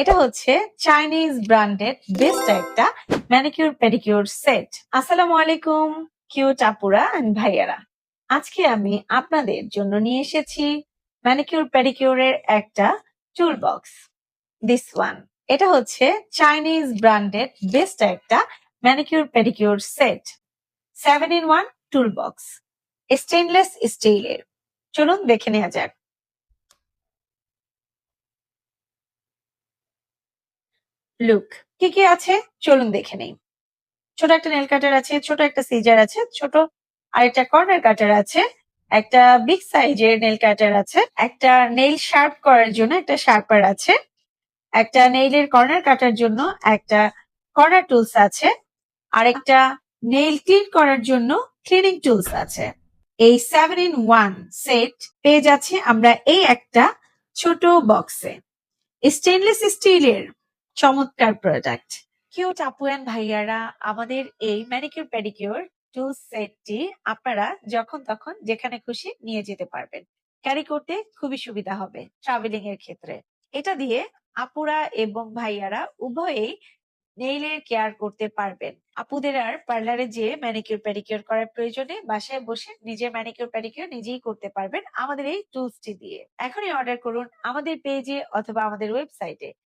এটা হচ্ছে Chinese branded best একটা ম্যানিকিউর পেডিকিউর সেট। আসসালামু আলাইকুম কিউট আপুরা এন্ড ভাইয়ারা। আজকে আমি আপনাদের জন্য নিয়ে এসেছি ম্যানিকিউর পেডিকিউরের একটা টুল বক্স। This one. এটা হচ্ছে চাইনিজ ব্র্যান্ডেড বেস্ট একটা manicure pedicure set. 7-in-1 tool box, stainless স্টিলের। চলুন দেখে নেওয়া যাক। লুক, কি কি আছে চলুন দেখে নেই। ছোট একটা নেল কাটার আছে, ছোট একটা সিজার আছে, ছোট আরেকটা কর্নার কাটার আছে, একটা বিগ সাইজের নেল কাটার আছে, একটা নেল শার্প করার জন্য একটা শার্পার আছে, একটা নেইলের কর্নার কাটার জন্য একটা কর্নার টুলস আছে, আর একটা নেইল ক্লিন করার জন্য ক্লিনিং টুলস আছে। এই 7-in-1 সেট পেয়ে যাচ্ছি আমরা এই একটা ছোট বক্সে। স্টেনলেস স্টিলের চমৎকার প্রোডাক্ট। কিউট আপু এন্ড ভাইয়ারা, আমাদের এই ম্যানিকিউর পেডিকিউর টুল সেটটি আপনারা যখন তখন যেখানে খুশি নিয়ে যেতে পারবেন। ক্যারি করতে খুবই সুবিধা হবে ট্রাভেলিং এর ক্ষেত্রে। এটা দিয়ে আপুরা এবং ভাইয়ারা উভয়েই নেইলের কেয়ার করতে পারবেন। আপুদের আর পার্লারে যেয়ে ম্যানিকিউর পেডিকিউর করার প্রয়োজনে বাসায় বসে নিজের ম্যানিকিউর পেডিকিউর নিজেই করতে পারবেন আমাদের এই টুলসটি দিয়ে। এখনই অর্ডার করুন আমাদের পেজে অথবা আমাদের ওয়েবসাইটে।